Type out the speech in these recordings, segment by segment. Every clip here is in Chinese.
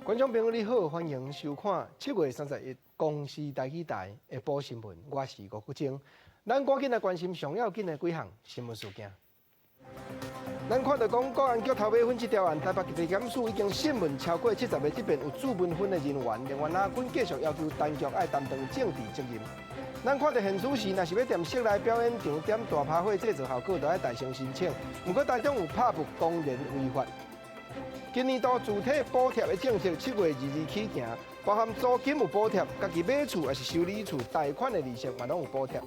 观众朋友你好，欢迎收看7月31公视台语台下晡新闻，我是吴国正。咱赶紧来关心上要紧的几项新闻事件。咱看到讲，国安局头尾分这条案，台北地检署已经审问超过70个这边有主文分的人员，另外阿军继续要求当局爱担当政治责任。咱看到现此时，若是要踮室内表演场点大趴火制造效果，就要大声申请。不过台中有拍布公然违法。今年度主体补贴的政策7月2日起行，包含租金有补贴，家己买厝还是修理厝贷款的利息嘛拢有补贴。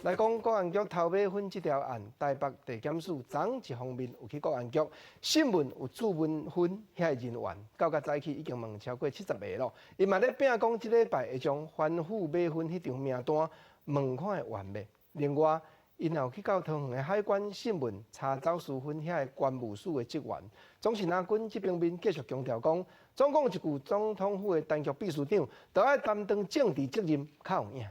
来讲国安局头尾分这条案，台北地检署昨一方面有去国安局审问有主文分遐人员，到早起已经问超过70个咯。伊嘛咧拼讲，即礼拜会将反腐买分迄张名单问看会完未？另外，因有去到桃园的海关审问查走私分遐个关务署的职员，总是阿军这边面继续强调讲，总共一句总统府的当局秘书长，都要担当政治责任，较有影。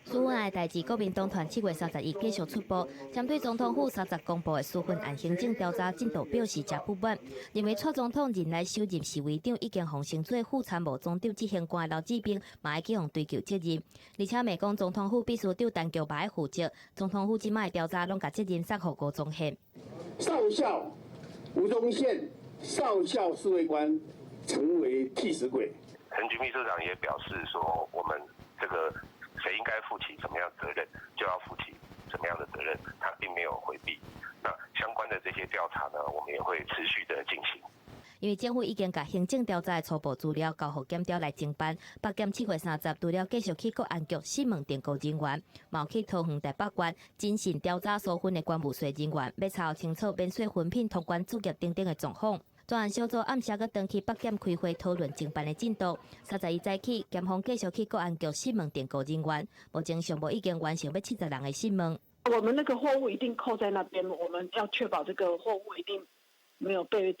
纾困的代志，国民党团7月31继续出报，针对总统府30公布的纾困案行政调查进度表示真不满，认为蔡总统任内首任市委长已经奉升做副参谋总长执行官的刘志斌，嘛要去向追究责任，而且美讲总统府秘书长当局嘛要负责，总统府即摆调查拢甲责任撒互吴宗宪。少校吴宗宪少校侍卫官成为替死鬼。陈局秘书长也表示说，我们这个。谁应该负起什么样的责任，就要负起什么样的责任，他并没有回避。那相关的这些调查呢，我们也会持续的进行。因为政府已经把行政调查的初步资料交予检调来侦办，北检7月30除了继续去国安局审问电告人员，嘛去桃园台北县进行调查纾困的关务税人员，要查清楚免税分品通关作业等等的状况。专案小组暗时个登去北检开会讨论侦办的进度。31早起，检方继续去国安局审问电告人员，目前上部已经完成要70人的审问。我们那个货物一定扣在那边，我们要确保这个货物一定没有被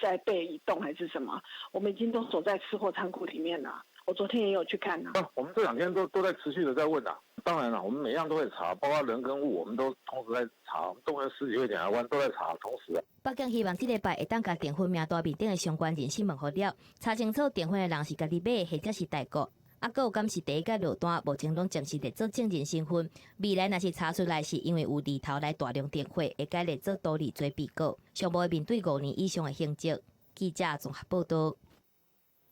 移动还是什么。我们已经都锁在吃货仓库里面了。我昨天也有去看啊。我们这2天都在持续的在问啊。当然了，我们每样都会查，包括人跟物，我们都同时在查。动员10几位检察官都在查，同时啊。北京希望这礼拜会当甲电婚名单面顶的相关人士问好了，查清楚电婚的人是家己买的，或者是代购。还有敢是第一届落单，目前拢正式列做证人身份。未来若是查出来是因为有利头来大量电汇，会改列做多利做被告。上部面对5年以上的刑责。记者综合报道。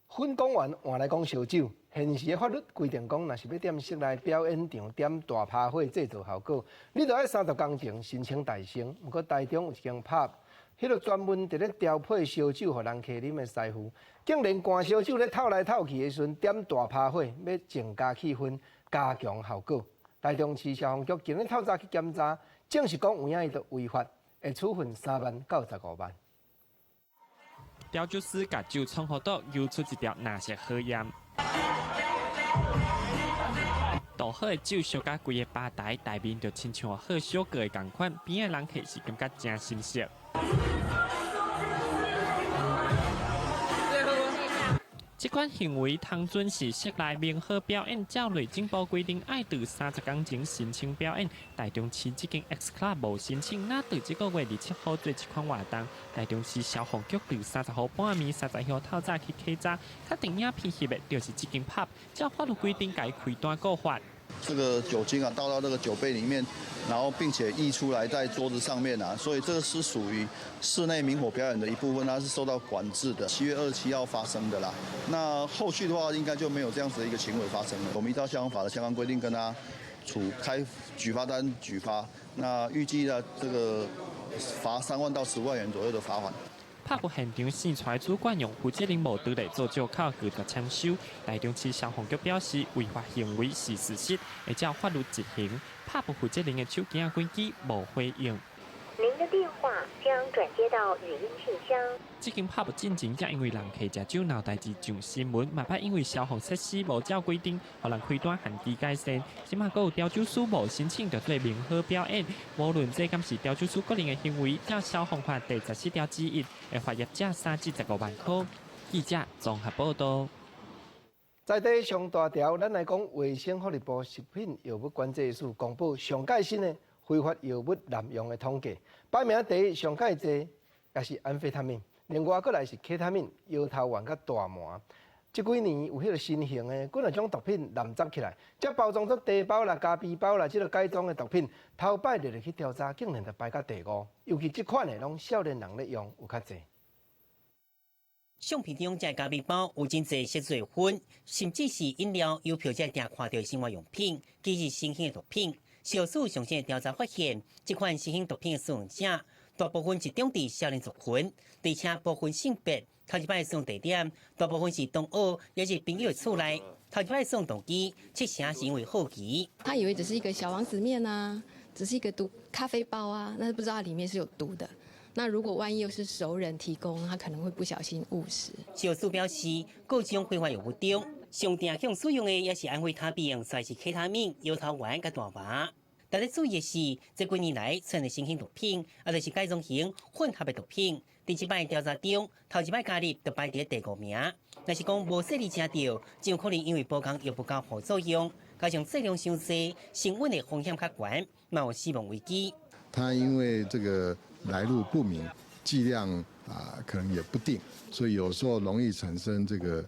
分讲完换来讲烧酒，现时的法律规定讲，若是要踮室内表演场点大趴火制造效果，你就要30工前申请大省。不过台中有一间 pub， 迄个专门伫咧调配烧酒，互人客啉的师傅，竟然灌烧酒咧透来透去的时阵点大趴火，要增加气氛、加强效果。台中市消防局今日透早去检查，证实讲有影伊就违法，会处分3万到15万。调酒师甲酒冲好倒，游出一条蓝色河烟。倒好的酒烧甲规个吧台台面，就亲像喝小个的共款，边个人客是感觉真新鲜。这款行为通准是室内明火表演，照内政部规定，爱伫30工前申请表演。台中市这间 X Club 无申请，那伫这个月27号做这款活动。台中市消防局伫30号半暝30号透早去稽查，确定影片翕的就是这间 pub， 照法律规定该开单告发。这个酒精啊倒到这个酒杯里面，然后并且溢出来在桌子上面啊，所以这个是属于室内明火表演的一部分，它是受到管制的。7月27号发生的啦。那后续的话，应该就没有这样子的一个行为发生了。我们依照消防法的相关规定，跟他举发单举发。那预计呢，这个罚3万到10万元左右的罚款。拍布现场现出来主管用负责人无倒来做借口拒绝签收。台中市消防局表示，违法行为是事实，会照法律执行。拍布负责人的手机关机无回应。您的电话将转接到语音信箱。这间拍布进前才因为人客食酒闹代志上新闻，嘛歹因为消防设施无照规定，互人开单限期改善。即马还有调酒师无申请，就对明火表演。无论这敢是调酒师个人的行为，照消防法第14条之1，会罚业者3至15万块。记者综合报道。在地上大条，咱来讲卫生福利部食品药物管制署公布上届新的非法药物滥用的统计，排名第一上届多也是安非他命。另外再来是 K 他命、摇头丸甲大麻。这几年有迄个新型的，几啊种毒品滥杂起来，则包装作茶包啦、咖啡包啦，这个改装的毒品，头摆就去调查，竟然就排到第5。尤其这款的，拢少年人咧用有较济。相片中这咖啡包有真侪色水粉，甚至是饮料、邮票这定看到生活用品，其实新型的毒品。小组详细调查发现，这款新型毒品的使用者，大部分集中伫少年族群，而且部分性别。头一摆使用地点，大部分是同学也是朋友的厝内。头一摆使用动机，7成是因为好奇。他以为只是一个小王子面啊，只是一个毒咖啡包啊，那不知道它里面是有毒的。那如果万一又是熟人提供，他可能会不小心误食。小组表示，各种规划药物中，上定向使用的也是安非他命，算是 K 他命、摇头丸甲大麻。但咧注意的是，这几年来出现的新型毒品，也就是改装型混合的毒品。第一摆调查中，头一摆加入就排伫第5名。若是讲无细腻吃到，就有可能因为保养药不够副作用，加上剂量伤济，升温的风险较悬，嘛有死亡危机。它因为这个来路不明，剂量可能也不定，所以有时候容易产生这个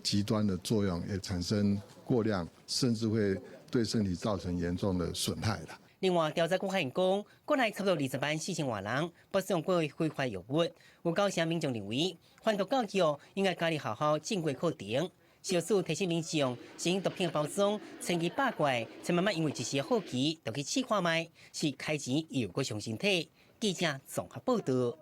极端的作用，也产生过量，甚至会对身体造成严重的损害的。另外，调查局发现讲，国内差不多20万4千多人不使用过非法药物。有9成民众认为，反毒教育应该加入好好正规课程。小组提醒民众，新型毒品的包装千奇百怪，千万莫因为一时好奇就去试看卖，是开钱又过伤身体。记者综合报道。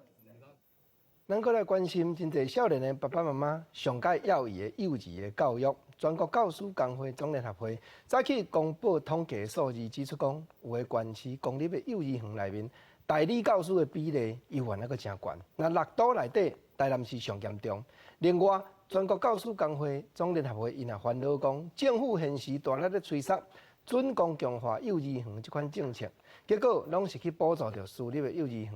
咱搁来关心真侪少年的爸爸妈妈上届要义的幼稚的教育。全国教师工会总联合会早起公布统计数字，指出讲，有的县市公立的幼儿园内面，代理教师的比例依然还阁真悬。那6都内底，台南市上严重。另外，全国教师工会总联合会因也烦恼讲，政府现时大力咧催促准公共化幼儿园这款政策，结果拢是去补助着私立的幼儿园。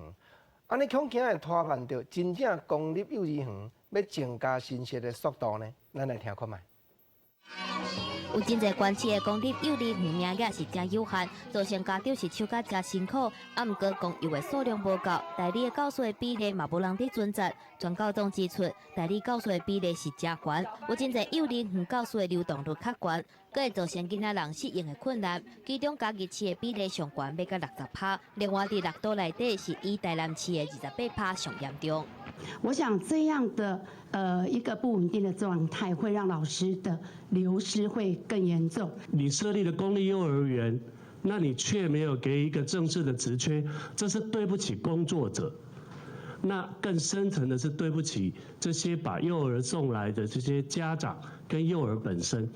安尼恐惊会拖慢着真正公立幼儿园要增加新设的速度呢？咱来听看卖。有真侪县市的公立幼儿园名额是真有限，造成家长是手甲真辛苦。啊，毋过公幼的数量无够，代理的教师的比例嘛无人伫准责。全教总指出，代理教师的比例是真悬，有真侪幼儿园教师的流动率较悬，佫会造成囡仔人适应的困难。其中嘉义市的比例上悬，要到60%。另外，伫6都内底是以台南市的28%上严重。我想这样的一个不稳定的状态，会让老师的流失会更严重。你设立了公立幼儿园，那你却没有给一个正式的职缺，这是对不起工作者。那更深层的是对不起这些把幼儿送来的这些家长跟幼儿本身。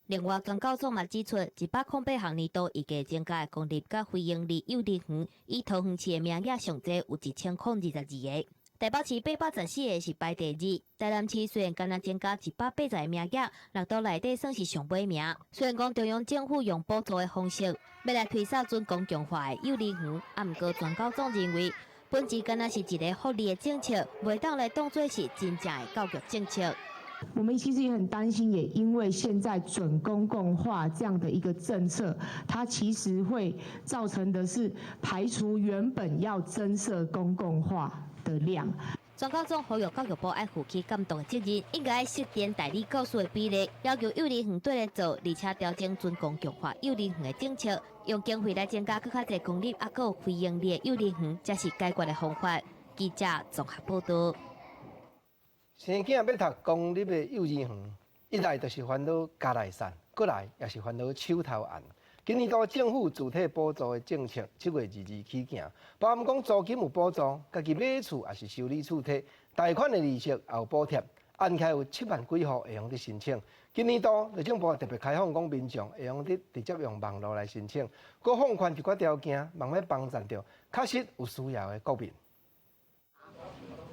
另外，江教总嘛指出，108学年度预计增加的公立甲非营利幼儿园，以桃园市的名额上济有1022个。台北市814个是排第2，台南市虽然刚刚增加180个名额，6都内底算是上尾名。虽然讲中央政府用补助的方式要来推销准公共化的幼儿园，啊，毋过全教总认为，本质敢若是一个福利的政策，袂当来当作是真正的教育政策。我们其实也很担心，也因为现在准公共化这样的一个政策，它其实会造成的是排除原本要增设公共化的量。全教总呼吁教育部爱负起监督的责任，应该设定代理教师的比例，要求幼儿园对来做，而且调整准公共化幼儿园的政策，用经费来增加更较侪公立啊，有非营利的幼儿园，才是解决的方法。记者综合报道。生囝要读公立的幼儿园，一来就是烦恼家内散，过来也是烦恼手头案。今年度政府主体补助的政策7月22起行，包含讲租金有补助，家己买厝也是修理厝体，贷款的利息也有补贴，案件有7万几户会用伫申请。今年度内政部特别开放讲民众会用伫直接用网络来申请，佮放宽一寡条件，望要帮助到确实有需要的国民。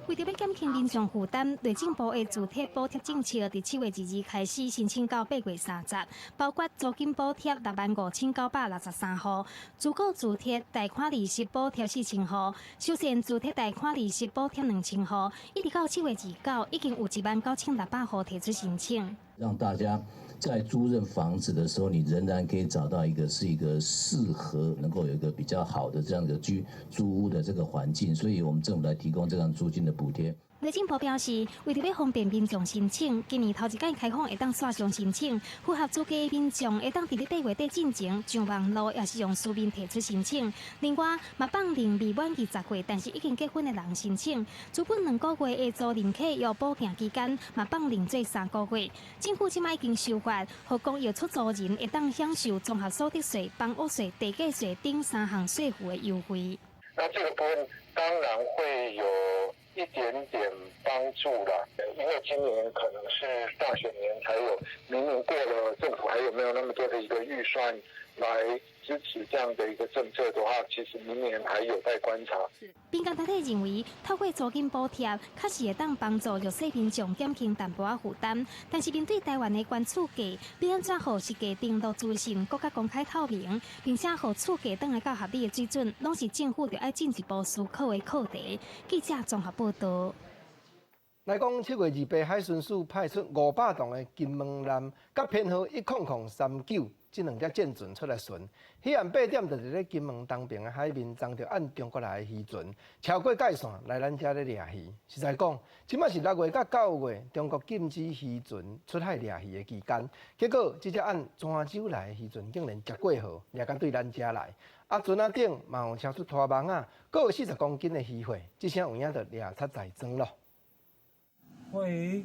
为着要减轻民众负担，内政部的主体补贴政策伫7月22开始申请到8月30，包括租金补贴65963户，自购主体贷款利息补贴4000户，首先主体贷款利息补贴2000户，一直到7月29，已经有19600户提出申请。让大家在租赁房子的时候，你仍然可以找到一个适合能够有一个比较好的这样的租屋的这个环境，所以我们政府来提供这样租金的补贴。内政部表示，为着要方便民众申请，今年头一届开放会当线上申请，符合资格的民众会当伫咧8月底进前上网络，也是用书面提出申请。另外，嘛放令未满20岁，但是已经结婚的人申请，资本2个月的租赁客要保证期间，嘛放令做3个月。政府即卖已经修法，互公益出租人会当享受综合所得税、房屋税、地价税等3项税负的优惠。那这个部分当然会有一点点帮助啦，因为今年可能是大选年才有，明年过了，政府还有没有那么多的一个预算来支持这样的一个政策的话，其实明年还有待观察。民间团体认为，透过租金补贴，确实会当帮助弱势民众减轻淡薄仔负担。但是面对台湾的关厝价，要安怎让是价登录资讯更加公开透明，并且让厝价登来到合理的水准，拢是政府着要进一步思考的课题。记者综合报道。来讲7月28，海巡署派出500栋的金门蓝甲编号10039这2只舰船出来巡。彼暗8点就伫咧金门东边的海面撞着按中国来的渔船，超过界线来咱遮咧掠鱼。实在讲，即摆是6月到9月，中国禁止渔船出海掠鱼的期间，结果这只按泉州来的渔船竟然食过河，掠到对咱遮来。船仔顶嘛有超出拖网啊，阁有40公斤的鱼货，这声有影着掠出在庄咯。位于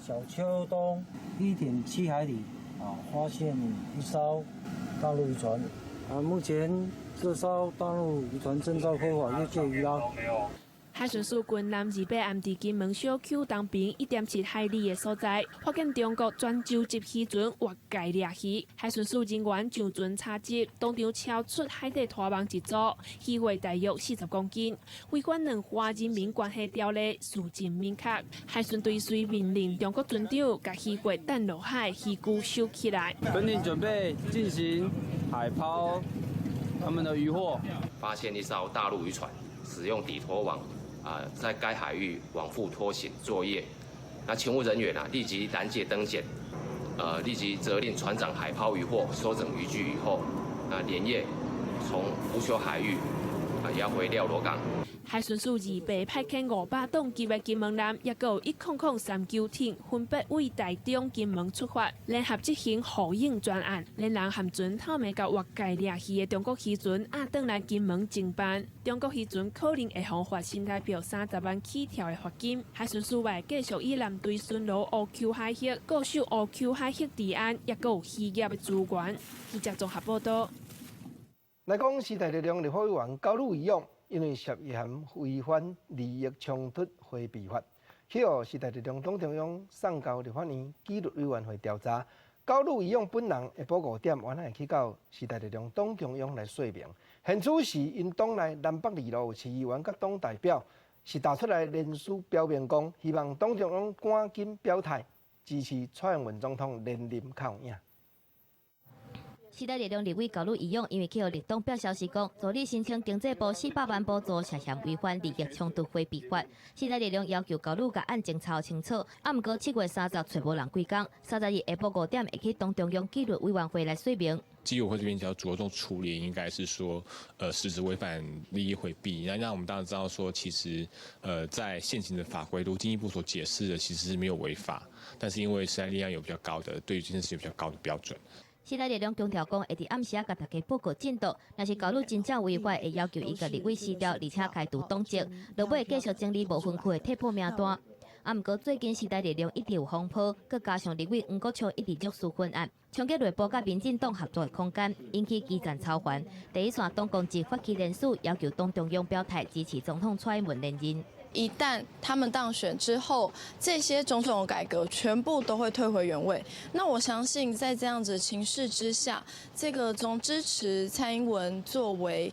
小丘东1.7海里发现一艘大陆渔船，目前这艘大陆渔船正遭非法越界渔捞。海巡署军舰28暗伫金门小丘东边1.7海里的所在，发现中国泉州籍渔船越界掠鱼。海巡署人员上船查缉，当场超出海底拖网一组，鱼货大约40公斤，违反两华人民关系条例，事情明确。海巡队随命令中国船长把鱼货等落海，鱼具收起来。本艇准备进行海抛他们的渔获，发现一艘大陆渔船使用底拖网。在该海域往复拖行作业，那勤务人员立即拦截登检，立即责令船长海抛渔获，收整渔具以后，连夜从浮球海域押回廖罗港。海巡署28派遣500栋级的金门舰，也有10039艇，分别为台中、金门出发，联合执行呼应专案，连人含船透明到越界掠鱼的中国渔船，转来金门侦办。中国渔船可能会罚款新台币30万起跳的罚金。海巡署会继续以舰队巡逻乌丘海域，固守乌丘海域治安，也有渔业的资源。记者综合报道。来讲，时代力量立法委员高鲁仪勇因为涉嫌违反利益冲突回避法，去予时代力量党中央送交立法院纪律委员会调查。高鲁仪勇本人下晡5点，原来会去到时代力量党中央来说明。现此时，因党内南北二路市议员甲党代表是打出来联署表明讲，希望党中央赶紧表态支持蔡英文总统连任靠赢。时代力量立委高鲁仪勇因为去予立党表消息讲，助理申请经济部400万补助，涉嫌违反利益冲突回避法。时代力量要求高鲁甲案情查清楚。毋过7月30找无人几工，30日下晡5点会去党中央纪律委员会来说明。纪律委会这边比较着重处理，应该是说，实质违反利益回避。那我们当然知道说，其实，在现行的法规，如经济部所解释的，其实是没有违法，但是因为时代力量有比较高的对于这件事情有比较高的标准。时代力量强调讲，会伫暗时甲大家报告进度。若是高鲁真正违法，会要求伊甲立委辞掉，而且开除党籍，落尾继续整理无分区的退保名单。毋过最近时代力量一直有风波，佮加上立委黄国昌一直约束昏案，冲击内部甲民进党合作的空间，引起基层操烦。第一线党公职发起联署，要求党中央表态支持总统蔡英文连任。一旦他们当选之后，这些种种的改革全部都会退回原位。那我相信，在这样子的情势之下，这个从支持蔡英文作为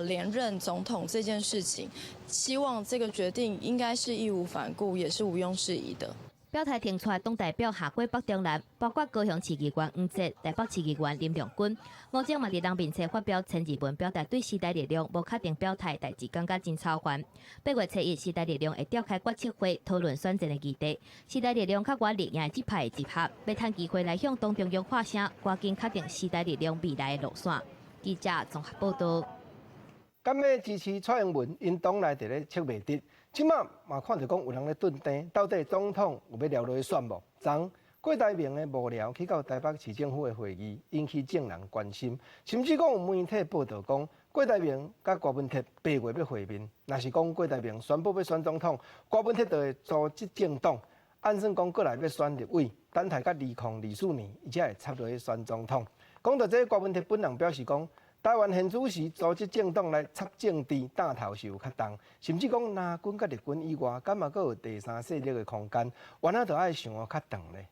连任总统这件事情，希望这个决定应该是义无反顾，也是毋庸置疑的。表态提出来，党代表下过北中南，包括高雄市议员黄捷、台北市议员林良君。目前嘛伫人面册发表千字文，表达对时代力量无确定表态代志，感觉真操烦。8月7日，时代力量会召开决策会，讨论选战的议题。时代力量较原力也即派的集合，要趁机会来向党中央发声，赶紧确定时代力量未来的路线。记者综合报道。敢要支持蔡英文，因党内伫咧测未得。即马嘛看到讲有人咧蹲定，到底总统有要聊落去选无？昨郭台铭的幕僚去到台北市政府的会议，引起众人关心，甚至讲有媒体报道讲郭台铭甲郭文铁8月要会面。若是讲郭台铭宣布要选总统，郭文铁就会组织政党，按算讲过来要选立委，等待甲2024年，伊才会插落去选总统。讲到这，郭文铁本人表示讲，台湾现主时组织政党来插政治打头是有较重，甚至讲蓝军甲绿军以外，敢嘛阁有第三势力的空间，原来就爱想较长咧。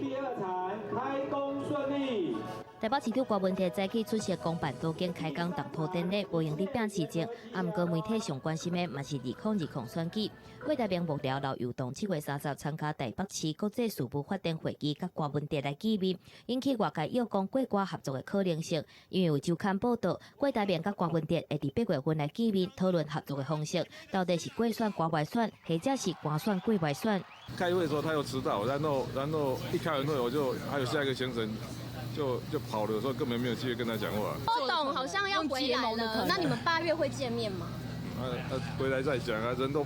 第二场开工顺利。台北市长郭文铁早起出席公办多间开工动土典礼，无用伫摒市政。啊，毋过媒体上关心的嘛是2020选举。郭台铭幕僚刘佑东7月30参加台北市国际事务发展会议，甲郭文铁来见面，引起外界又讲郭郭合作的可能性。因为有周刊报道，郭台铭甲郭文铁会伫8月份来见面，讨论合作的方式，到底是过选郭外选，或者是官选过外选。开会的时候他又迟到，然后一开完会我就还有下一个行程。就跑的时候根本没有机会跟他讲话。郭董好像要回来了，那你们8月会见面吗？回来再讲啊，人都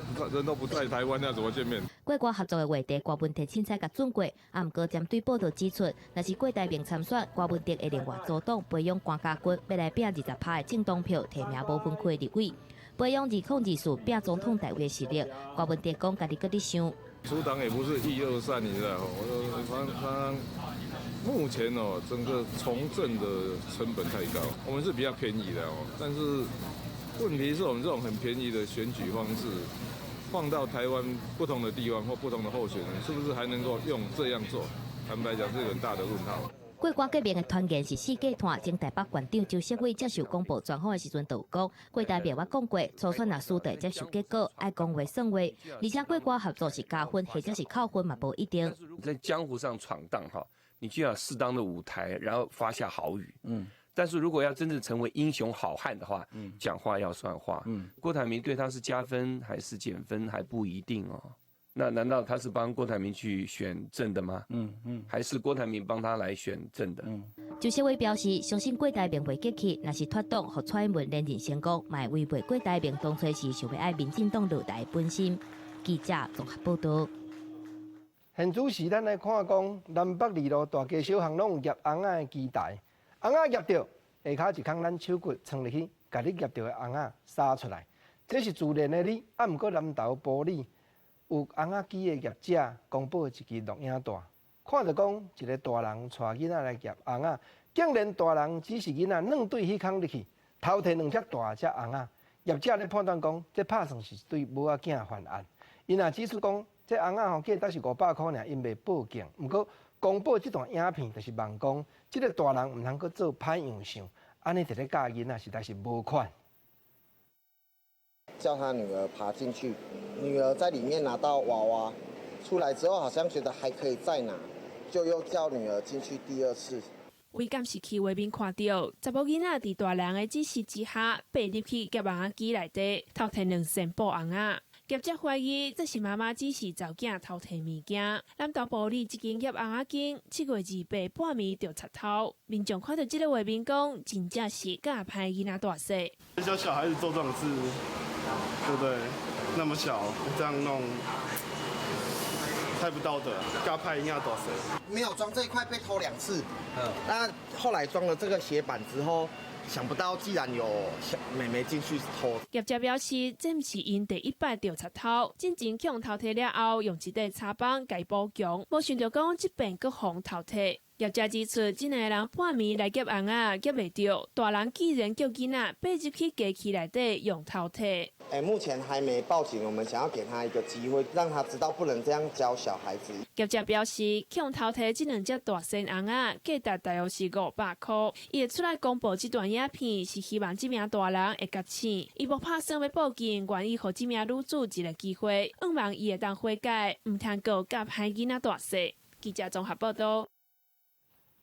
不在台湾，要怎么见面？郭郭合作的话题，郭文铁凊彩甲准过，啊，毋过针对报道指出，若是郭台铭参选，郭文铁会另外组党培养关家军，要来拼20%的政党票，提名无分区的立委，培养2024拼总统台位的实力。郭文铁讲，家己搁伫想。出党也不是1、2、3，你知道？他目前整个从政的成本太高，我们是比较便宜的但是问题是我们这种很便宜的选举方式，放到台湾不同的地方或不同的候选人，是不是还能够用这样做？坦白讲，是一个很大的问号。郭郭革命的团员是4届团，经台北县长周锡伟接受公布专访的时阵，就讲郭台铭我讲过，初选若输得接受结果，爱讲话算话，而且郭郭合作是加分或者是扣分嘛，不一定。在江湖上闯荡你就要适当的舞台，然后发下豪语。但是如果要真正成为英雄好汉的话，讲话要算话。郭台铭对他是加分还是减分还不一定哦。那难道他是帮郭台铭去选正的吗？还是郭台铭帮他来选正的？周锡伟表示，相信郭台铭会激起，若是脱党和蔡英文连任成功，嘛会违背郭台铭当初时想要爱民进党落台本心。记者综合报道。现主时，咱来看讲南北二路大街小巷拢有夹红仔的机台，红仔夹着，下骹一空咱手骨藏入去，甲你夹着的红仔撒出来，这是自然的理。啊，毋过南投玻璃有红仔机的业者公布一支录影带，看着讲一个大人带囡仔来夹红仔，竟然大人只是囡仔软对迄空入去，偷摕2只大只红仔。业者咧判断讲，这拍算是对母仔囝犯案。因也指出讲，这红仔价值是500块尔，因未报警。毋过公布这段影片，就是望讲，这个大人毋通阁做歹样相，安尼伫咧教囡仔实在是无款。叫他女儿爬进去，女儿在里面拿到娃娃，出来之后好像觉得还可以再拿，就又叫女儿进去第2次。为监视器画面看到，查某囡仔伫大人的指示之下，爬入去夹红仔机内底，偷摕2000布红仔。业者怀疑这是妈妈指示查囝偷摕物件。南投玻璃一间夹红仔间7月28半暝就插头，民众看到这个画面讲，真正是教歹囡仔大细。教小孩子做这种事，对不对？那么小这样弄，太不道德了，教歹囡仔大细。没有装这一块被偷2次，那后来装了这个斜板之后。想不到，既然有小妹妹进去偷。业者表示，这不是因第一摆就插头，进前强偷摕了后，用一块插板改补强，无想到讲这边搁互偷摕。业者指出，这两个人半暝来夹红仔，夹袂到，大人既然叫囡仔爬入去机器内底用偷摕。目前还没报警，我们想要给他一个机会，让他知道不能这样教小孩子。业者表示，强偷摕这2只大仙红仔，价值大约是500块。伊会出来公布这段影片，是希望这名大人会觉醒。伊无拍算要报警，愿意给这名女子一个机会，希望伊会当悔改，唔通过夹歹囡仔大细。记者综合报道。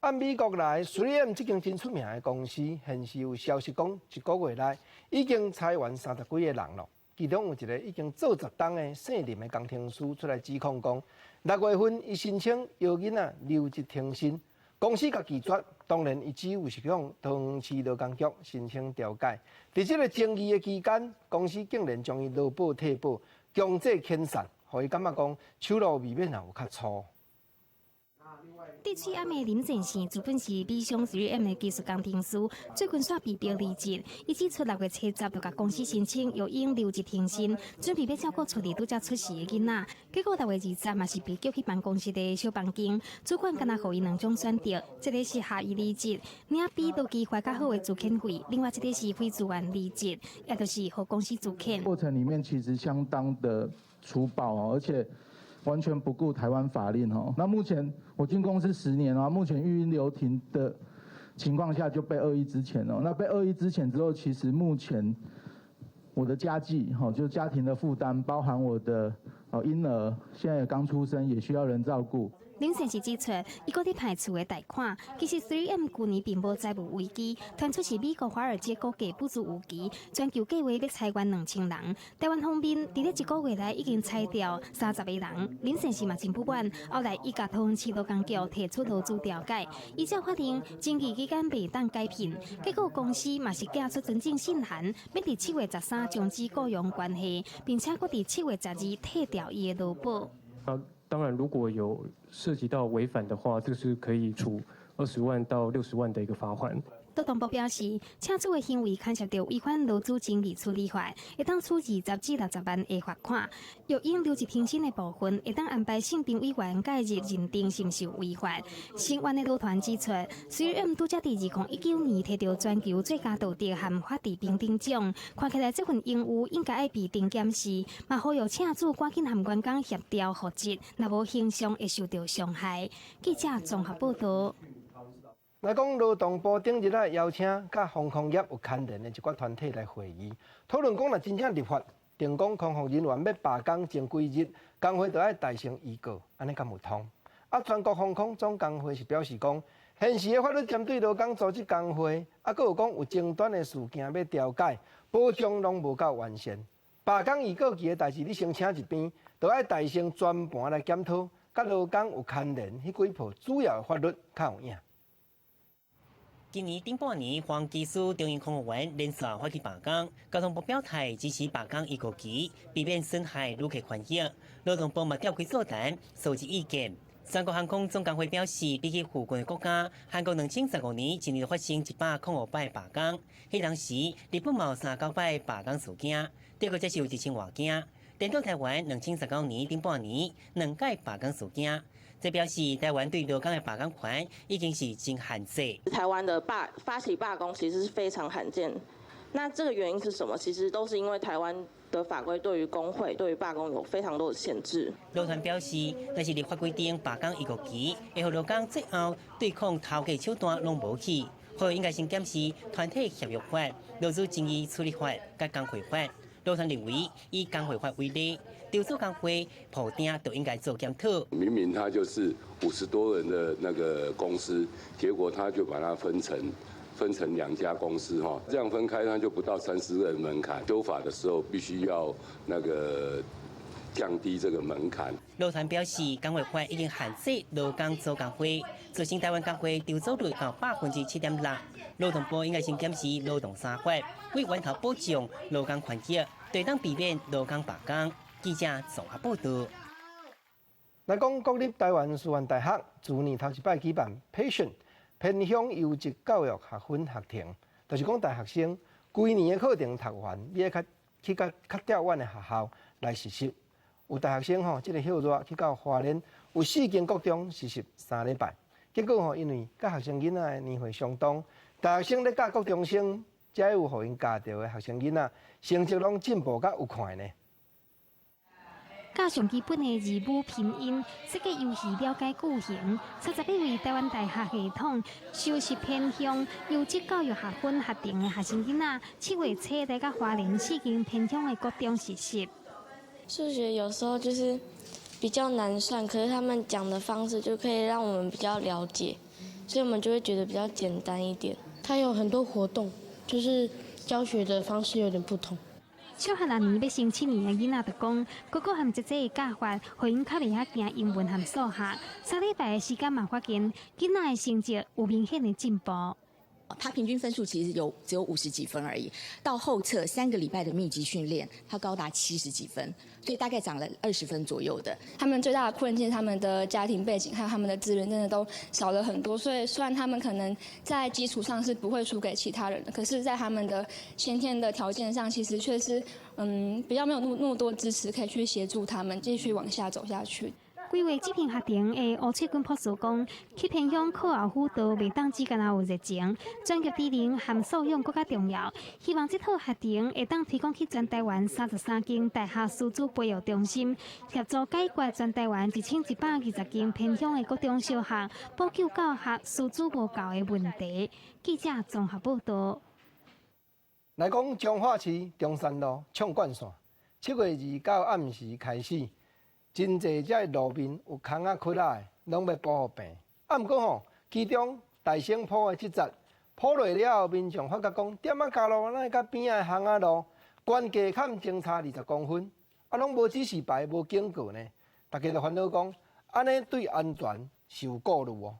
按美国来 3M 这间真出名的公司，现时有消息讲，1个月内已经裁员30几个人了。其中有一个已经做10档的姓林的工程师出来指控讲，6月份伊申请邀囡仔留职停薪，公司甲拒绝，当然，伊只有是向桃园市劳工局申请调解。在这个争议的期间，公司竟然将伊劳保退保，强制遣散，互伊感觉讲手路未免也有较粗。地区暗的林前县资本是美商 3M 的技术工程师，最近煞被标离职。伊指出6月7日就甲公司申请育婴留职停薪，准备要照顾厝里拄则出世的囡仔。结果6月20日嘛是被叫去办公室的小房间，主管敢若互伊2种选择，一个是下伊离职，领比劳基法较好的资遣费；另外一个是非自愿离职，也就是互公司资遣。过程里面其实相当的粗暴哦，而且完全不顾台湾法令哦。那目前我进公司10年啊，目前育婴留停的情况下就被恶意资遣哦。那被恶意资遣之后，其实目前我的家计哈，就是家庭的负担，包含我的婴儿现在也刚出生，也需要人照顾。林先生指出，伊个伫排除的贷款，其实 3M 去年并无债务危机，传出是美国华尔街估计不足无期，全球计划要裁员2000人。台湾方面，伫咧1个月内已经裁掉30个人。林先生嘛真不满，后来伊甲桃园市劳工局提出劳资调解，依照法定争议期间袂当改聘，结果公司嘛是寄出真正信函，要伫7月13终止雇佣关系，并且搁伫7月12退掉伊的劳保。当然，如果有涉及到违反的话，这个是可以处20万到60万的一个罚款。劳动部表示，请处的行为牵涉到违反劳资争议处理法，会当处20至60万的罚款。育婴留职停薪的部分，会当安排性平委员介入认定是毋是有违法。新院的劳团指出，3M 拄则伫2019年摕到全球最佳道德和法治平等奖，看起来这份应有应该爱被定检视，嘛呼吁请主赶紧和员工协调负责，若无形象会受到伤害。记者综合报道。来讲，劳动部顶日来邀请甲航空业有牵连的一寡团体来会议，讨论讲若真正立法，定讲空服人员要罢工前几日，工会就要达成预告，安尼敢有通？全国航空总工会是表示讲，现时的法律针对劳工组织工会，阁有讲有争端的事件要调解，保障拢无够完善。罢工预告期的代志，你先请一边，就要达成全盘来检讨，甲劳工有牵连迄几部主要的法律较有影。今年顶半年，黄技术中型空服员连续发起罢工，交通部表态支持罢工预告期，避免损害旅客权益。劳动部嘛调开座谈，收集意见。全国航空总工会表示，比起附近的国家，韩国2015年一年就发生105摆罢工，迄当时日本嘛有39摆罢工事件，德国则是有1000多件。连到台湾2019年顶半年2届罢工事件。这表示台湾对劳工的罢工权已经是真限制。台湾的发起罢工其实是非常罕见，那这个原因是什么？其实都是因为台湾的法规对于工会、对于罢工有非常多的限制。劳团表示，但是立法规定罢工预告期，会让劳工最后对抗头家手段拢无去，所以应该先检视团体协约法、劳资争议处理法、甲工会法。劳团认为，以工会法为例。丢做工会普丁都应该做检讨。明明他就是50多人的那个公司，结果他就把它分成2家公司哈，这样分开他就不到30人门槛。修法的时候必须要那个降低这个门槛。劳团表示，工会法已经限制劳工组工会，最新台湾工会丢走率到7.6%。劳动部应该先检视劳动三法，为源头保障劳工权益，对当避免劳工罢工。记者综合报道。来讲，国立台湾师范大学去年头一摆举办培训偏向优质教育学分学程，就是讲大学生规年的课程读完，你要去较调远的学校来实习。有大学生吼，这个休热去到花莲有4间国中实习3礼拜，结果吼，因为甲学生囡仔的年岁相当，大学生咧教国中生，才有互因教着的学生囡仔成绩拢进步甲有看呢。教上基本的字母拼音，设计游戏了解句型。31位台湾大学系统修习偏向优质教育学分学程的学生囡仔，7月初来到花莲4间偏向的国中实习。数学有时候就是比较难算，可是他们讲的方式就可以让我们比较了解，所以我们就会觉得比较简单一点。它有很多活动，就是教学的方式有点不同。小学6年要升7年的囡仔就讲，哥哥和姐姐的教法，互因较袂晓惊英文和数学。3礼拜的时间嘛，发现囡仔的成绩有明显的进步。他平均分数其实只有50几分而已，到后测3个礼拜的密集训练，他高达70几分，所以大概涨了20分左右的。他们最大的困境，他们的家庭背景还有他们的资源真的都少了很多，所以虽然他们可能在基础上是不会输给其他人的，可是在他们的先天的条件上，其实却是比较没有那么多支持可以去协助他们继续往下走下去。规划这片学堂的吴翠君博士讲，去偏向课后辅导，袂当只干有热情，专业技能和素养更加重要。希望这套学堂会当推广去全台湾33间大学师资培育中心，协助解决全台湾1120间偏向的国中小学补救教学师资无够的问题。记者综合报道。来讲彰化市中山路畅管线，7月29暗时开始。真侪只路面有空啊窟仔的，拢要保护平。啊，毋过吼，其中大兴埔的即节铺落了后，民众发觉讲，点仔加路咱甲边仔巷仔路，悬架坎前差20公分，啊，拢无指示牌，无警告呢。大家就烦恼讲，安尼对安全是有顾虑哦。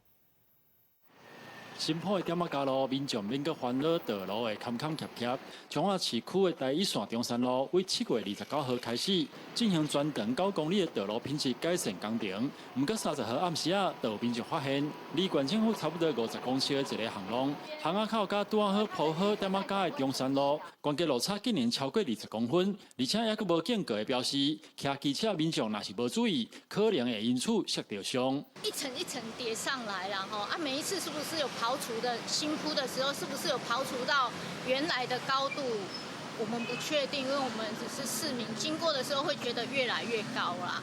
新埔的点仔加路，民众免阁烦恼道路的坎坎坷坷。彰化市区的第一线中山路，为7月29号开始进行全长9公里的道路品质改善工程。不过30号暗时啊，就有民众发现，离县政府差不多50公尺的一个巷弄，巷仔口甲拄好铺好点仔加的中山路，关键落差竟然超过20公分，而且还阁无警告的标示，骑机车民众若是无注意，可能会因此摔到伤。一层一层叠上来了哈，啊，每一次是不是有刨除的新铺的时候，是不是有刨除到原来的高度？我们不确定，因为我们只是市民，经过的时候会觉得越来越高啦。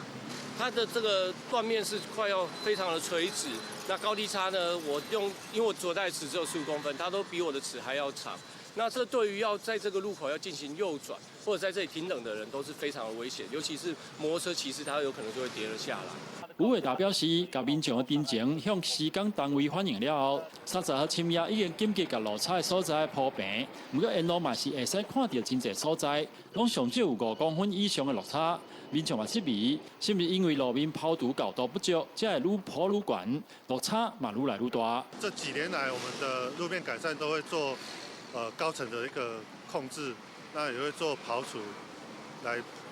它的这个断面是快要非常的垂直，那高低差呢？因为我所在的尺只有15公分，它都比我的尺还要长。那这对于要在这个路口要进行右转或者在这里停等的人都是非常的危险，尤其是摩托车骑士，他有可能就会跌了下来。有会达表示，甲民众的真情向施工单位反映了后，30号深夜已经紧急甲落差的所在铺平，不过沿路嘛是会使看到真侪所在，拢上少有5公分以上的落差。民众嘛质疑，是不是因为路面抛涂高度不足，才会愈铺愈悬，落差嘛愈来愈大。这几年来，我们的路面改善都会做高层的一个控制，那也会做刨除，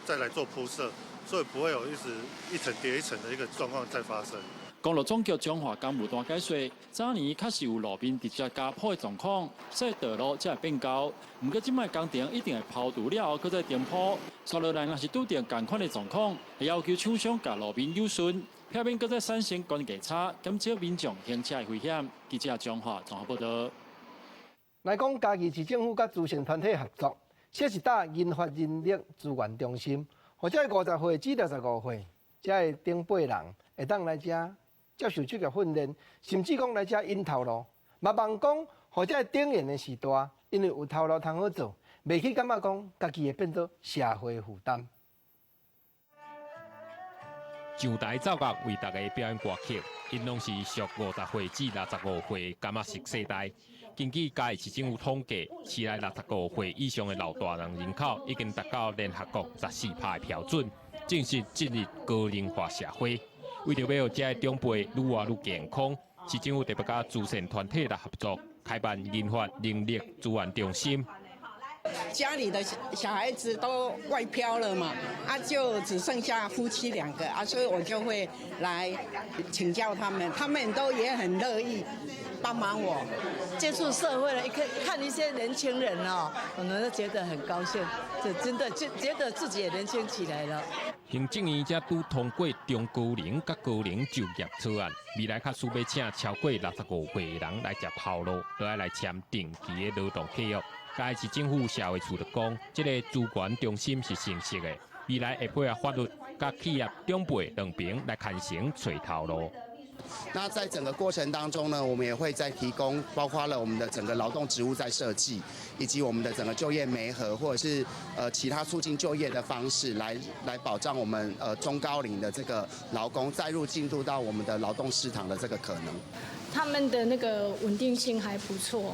再来做铺设。所以不会有一层叠一层的一个状况再发生。公路总局彰化工务段解说，早年确实有路面直接加铺的状况，所以道路才会变高。不过这摆工程一定会刨除了后，再再填铺。刷落来若是拄到同款的状况，会要求厂商甲路面有顺，避免再再产生悬架差，减少民众行车的危险。记者彰化综合报道。来讲，嘉义市政府甲慈善团体合作，设一搭研发人力资源中心。或者50岁至65岁，才会顶辈人会当来遮接受职业训练，甚至讲来遮引头路。嘛望讲，或者顶沿的时代，因为有头路通好做，袂去感觉讲家己会变做社会负担。上台奏乐为大家表演歌曲，因拢是属50岁至65岁感觉熟世代。根据嘉义市政府统计，市内65岁以上的老大人口已经达到联合国14%的标准，正是进入高龄化社会。为着要让这长辈愈活愈健康，市政府特别甲慈善团体来合作，开办研发人力资源中心。家里的小孩子都外漂了嘛，就只剩下夫妻2个所以我就会来请教他们，他们都也很乐意帮忙我。接触社会了，看一些年轻人我们都觉得很高兴，真的觉得自己也年轻起来了。行政院才拄通过中高龄甲高龄就业草案，未来较需要请超过65岁的人来接头路，都要来签定期的劳动契约。嘉义市政府社会处就讲，这个资源中心是成熟的，未来会配合法律甲企业长辈两边来牵成找头路。那在整个过程当中呢，我们也会再提供包括了我们的整个劳动职务再设计，以及我们的整个就业媒合或者是其他促进就业的方式来保障我们中高龄的这个劳工再进入到我们的劳动市场的这个可能。他们的那个稳定性还不错，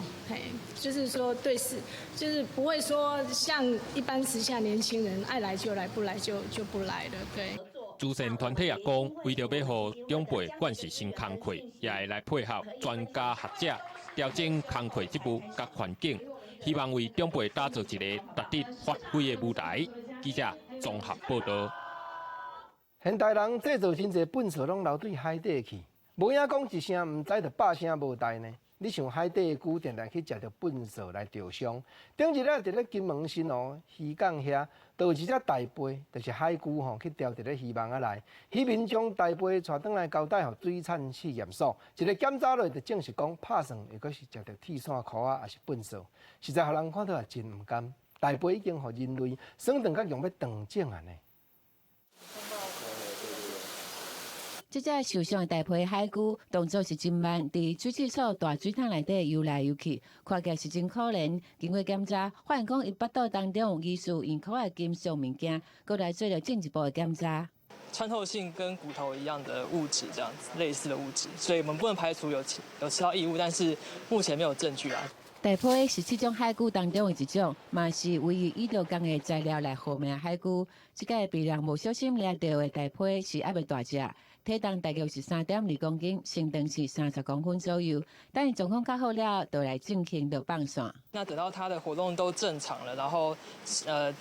就是说就是不会说像一般时下年轻人爱来就来，不来就不来了，对。主持团体也讲，为着要让长辈惯习新工课，也会来配合专家学者调整工课职务甲环境，希望为长辈打造一个值得发挥的舞台。记者综合报道。现代人制造真侪粪扫拢流对海底去，无影讲一声，唔知就百声无代呢。你像海底的龟定定去食着粪扫来钓伤。顶一日伫咧金门新湖渔港遐，就有一只大鲃，就是海龟吼，去钓伫咧渔网仔内。渔民将大鲃带转来交代互水产试验所，一个检查落就证实讲拍算，如果是食着铁线箍啊，还是粪扫，实在互人看到也真唔甘。大鲃已经互人类酸断甲用要断种啊呢。这只受伤的大鲃海龟，动作是真慢，伫水质所大水桶内底游来游去，看起来是真可怜。经过检查，发现讲伊腹肚当中疑似用口的金属物件，过来做了进一步的检查。穿透性跟骨头一样的物质，这样子类似的物质，所以我们不能排除有吃到异物，但是目前没有证据啊。大鲃是7种海龟当中的一种，嘛是唯一依着工的材料来命名海龟。这个被人无小心抓到的大鲃是还袂大只。体重大概是3.2公斤，身长是30公分左右。等伊状况较好了，就来进行的放线。那等到他的活动都正常了，然后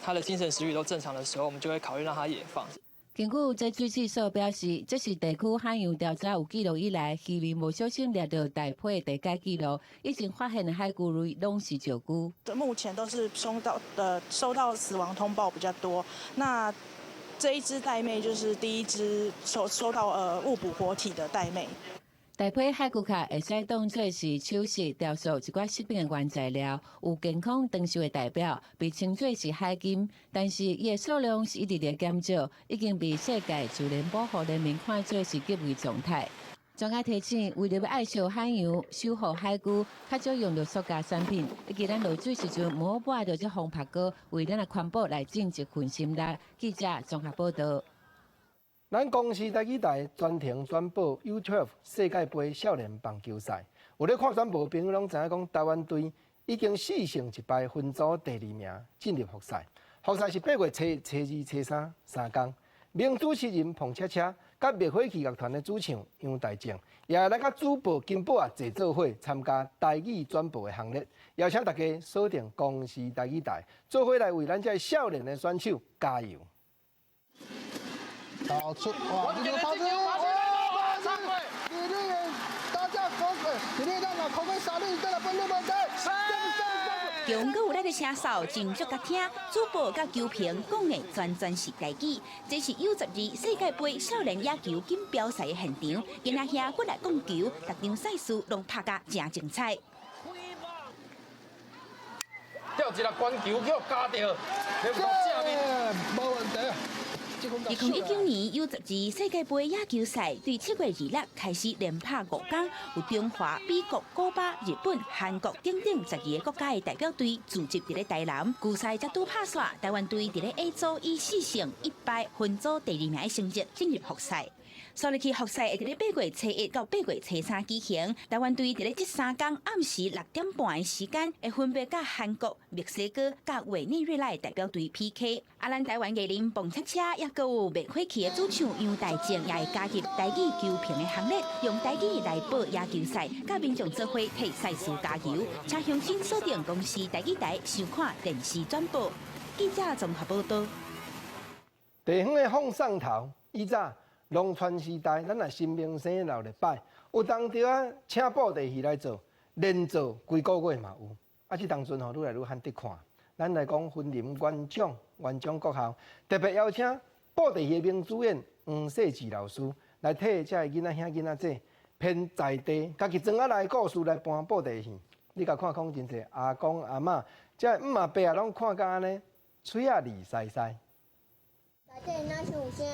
他的精神食欲都正常的时候，我们就会考虑让他野放。根据这水质所表示，这是地区海洋调查有记录以来，渔民无小心抓到大鲃的第几记录。已经发现的海龟类拢是石龟。目前都是收到死亡通报比较多。那这一只玳瑁就是第一只收到误捕活体的玳瑁。大鲃海龟壳会使当作是首饰、雕塑一寡食品的原材料，有健康长寿的代表，被称作是海金。但是伊的数量是一直在减少，已经被世界自然保护联盟看作是极危状态。专家提醒，为了要爱惜海洋、守护海龟，较少用到塑胶产品。以及咱落水时阵，莫抹到这防拍膏，为咱的环保来尽一份心力。记者综合报道。咱公司台语台专程转播 U12 世界杯少年棒球赛。有咧看转播朋友拢知影讲，台湾队已经4胜1败，分组第2名进入复赛。复赛是8月初2、初3 3天。名主持人彭恰恰甲灭火器乐团的主唱杨大正，也来甲主播金宝啊坐做伙参加台语转播的行列，邀请大家锁定公视台语台，做伙来为咱这少年的选手加油。导出哇！这个发出哇！你大家口水，你让老口水杀你，再来分六分队。强搁有咱的声哨真足甲听，主播甲球评讲的全是台语。这是 U12 世界杯少年野球锦标赛的现场，今仔遐搁来讲球，逐场赛事拢拍甲真精彩。吊一个关球叫加掉，你唔正面，冇问题。2019年 U12 世界杯野球赛对7月2日开始连拍5天，有中华、美国、古巴、日本、韩国等等12个国家的代表队聚集伫咧台南。旧赛才拄拍煞，台湾队伫咧 A 组以4胜1败分组第2名的成绩进入复赛。所以，复赛会伫咧8月初1到8月初3举行。台湾队伫咧这3天暗时6点半的时间，会分别甲韩国、墨西哥、甲委内瑞拉的代表队 PK。咱台湾艺人蹦恰恰，也阁有灭火器的主唱杨大正，也会加入台语球评的行列，用台语来报野球赛，甲民众做伙替赛事加油。请乡亲锁定公视台语台收看电视转播。记者综合报道。地方的放送头，以早。农村时代，咱若新明星闹热摆，有当着啊请布袋戏来做，连做几个月嘛有。啊，这当阵吼愈来愈罕得看。咱来讲婚林园长国校，特别邀请布袋戏的名主演黄世志老师来替这囡仔兄囡仔姐编在地，家己庄仔内故事来搬布袋戏。你甲看真济阿公阿嬷，这姆阿伯啊，拢看甲安尼，嘴啊利塞塞。内底若是有啥？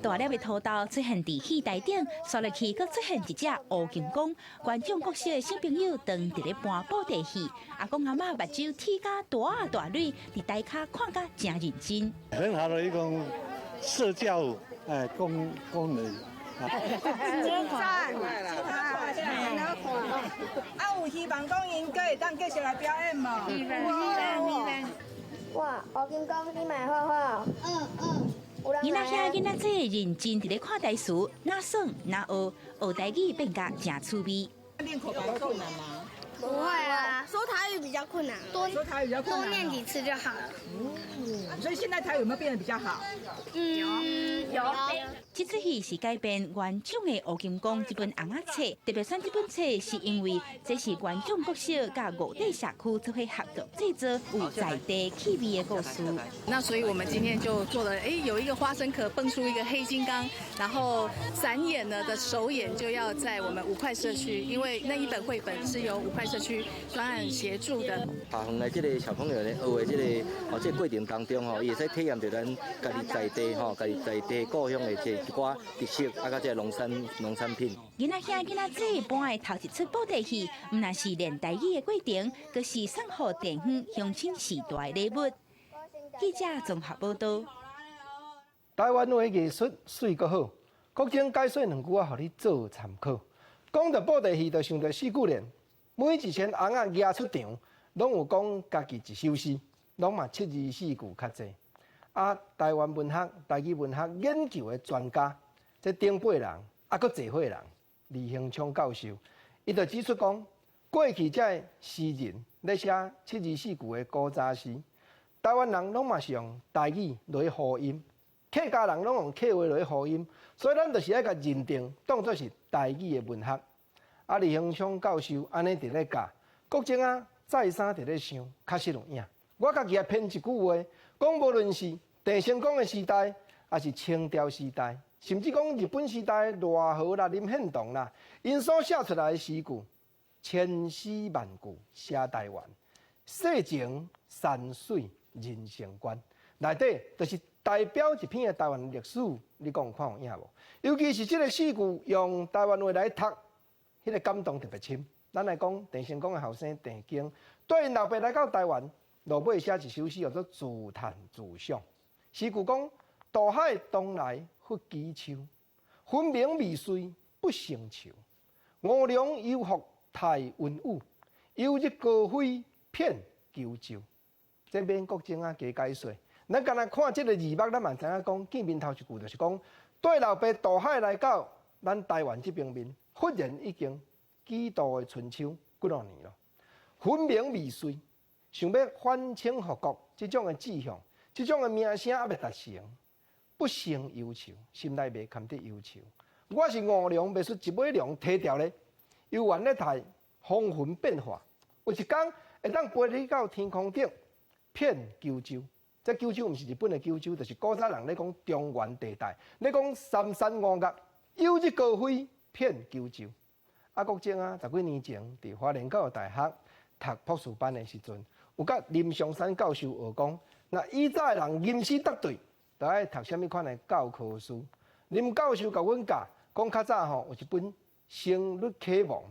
大粒的土豆出现伫戏台顶，刷落去，佮出现一只乌金刚。观众各色的小朋友当伫咧搬布袋戏，阿公阿嬷目睭剃甲大蕊，伫台骹看甲真认真。很好的一种社交功能。真赞！有希望讲因阁会当继续来表演无？希望。哇，乌金刚你买画画？囡仔遐囡仔仔认真伫咧看台词，哪爽哪学台语变甲真趣味。练口白困难吗？不会啊，说台语比较困难，说台语比较困难，多念几次就好了。所以现在台语有没有变得比较好？有。这出戏是改编原创的《乌金刚》这本红仔册，特别选这本册是因为这是原创国小甲五地社区做伙合作制作，有在地气味的故事。那所以我们今天就做了，有一个花生壳蹦出一个黑金刚，然后展演呢的首演就要在我们5块社区，因为那一本绘本是由5块社区专案协助的。下方的这个小朋友呢，学的这个过程当中伊会使体验到咱家己在地家己在地故乡的一寡特色，甲这农产品。囡仔遐囡仔仔搬的头一出布袋戏，毋但是练台语的过程，更是送予地方乡亲时代的礼物。记者综合报道。台湾话艺术水阁好，国情解说2句啊，互你做参考。讲到布袋戏，就想到四句联，每一千红仔举出场，拢有讲家己一首诗，拢嘛7字4句较济。台湾文学、台语文学研究的专家，这顶辈人啊，搁济岁人，李兴昌教授，伊就指出讲，过去这诗人咧写7字4句的古早诗，台湾人拢嘛是用台语来呼音，客家人拢用客话来呼音，所以咱就是爱甲认定当作是台语的文学。李兴昌教授安尼伫咧教，国情啊再三伫咧想，确实有影。我家己也编一句话，讲无论是郑成功的时代，还是清朝时代，甚至讲日本时代赖和啦、林献堂啦，因所写出来的诗句，千诗万句写台湾，世情山水人生观，内底就是代表一片的台湾历史。你讲看有影无？尤其是这个诗句用台湾话来读，迄个感动特别深。咱来讲郑成功的后生郑经，对因老爸来到台湾，落尾写一首诗叫做《自叹自赏》。诗句讲：大海东来忽记秋，分明未遂不胜愁。五梁有福太温武，有日高飞遍九州。这边国情啊加解说，咱干那看这个字幕，咱嘛知影讲见面头一句就是讲，对老爸大海来到咱台湾这边面，忽然已经几度的春秋几多年了，分明未遂，想要反清复国，这种的志向，这种的名声还未达成，不胜忧愁，心内未堪得忧愁。我是五梁要出一尾梁提掉咧，游园咧台风云变化，有一天会当飞你到天空顶，遍九州。这九州毋是日本的九州，就是古早人咧讲中原地带，咧讲三山五岳，有日高飞遍九州。国情啊，10几年前伫花莲教育大学读博士班的时阵，有甲林尚山教授学讲，那以早的人吟诗答对，就爱读什么款的教科书。林教授甲阮教，讲较早吼有一本《声律启蒙》，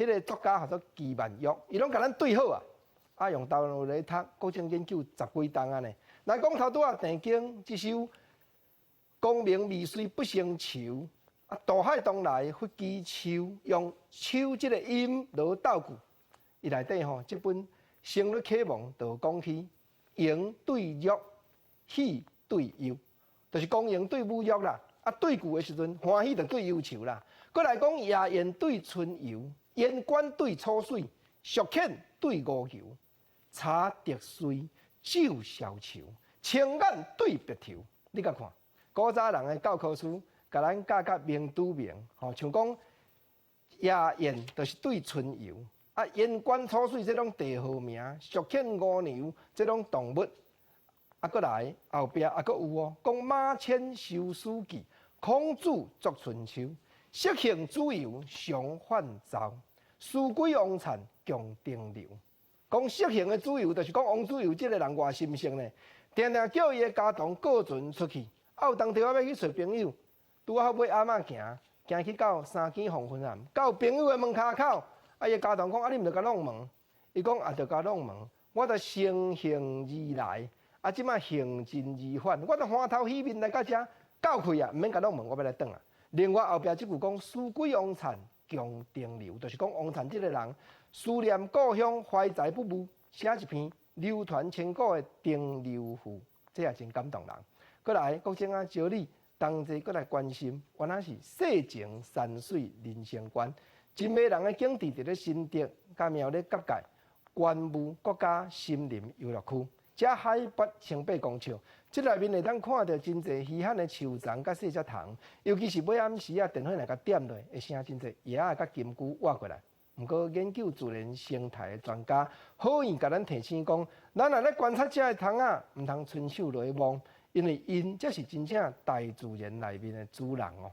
迄个作家叫做纪万玉，伊拢甲咱对好啊，用台湾话来读国情研究10几档安尼。来讲头拄啊，郑经这首“功名未遂不胜愁”。大海东来忽记秋，用秋这个音来倒句，伊内底吼，这本《声律启蒙》就讲起盈对辱，喜对忧，就是讲盈对侮辱啦。对句的时阵，欢喜就对忧愁啦。搁来讲夜宴对春游，燕关对楚水，蜀犬对吴游，茶得水，酒消愁，青眼对白头。你甲看，古早人的教科书。甲咱教甲明拄明，像讲夜宴就是对春游，燕关楚水这种地号名，蜀犬吴牛这种动物，搁来后壁搁有讲马迁修书记，孔子作春秋，色行主游常泛舟，书归王粲共定流。讲色行的主游，就是讲王主游这个人偌心性呢，常常叫伊的家童过船出去。有当着我要去找朋友，拄好尾阿嬷行去到三更黄昏暗，到朋友的门骹口，伊家长讲，你毋着甲弄门，伊讲着甲弄门，我着乘兴而来，即摆行进而返，我着欢头喜面来到遮，够开啊，毋免甲弄门，我要来转啊。另外后壁即句讲，书归王粲强定流，就是讲王粲即个人思念故乡，怀才不遇，写一篇流传千古的《定流赋》，这也真感动人。过来，国政啊，招你同齐过来关心，原来是世情山水人生观，真迷人的景致伫咧新竹，甲庙咧甲界关雾国家森林游乐区，这海拔1800公尺，这内面会当看到真侪稀罕的树丛甲细只虫，尤其是尾暗时啊，电火来甲点落，会生真侪叶仔甲金菇挖过来。毋过研究自然生态的专家好意甲咱提醒讲，咱若咧观察这个虫仔，毋通伸手落去摸，因为因这是真正大自然内面的主人哦。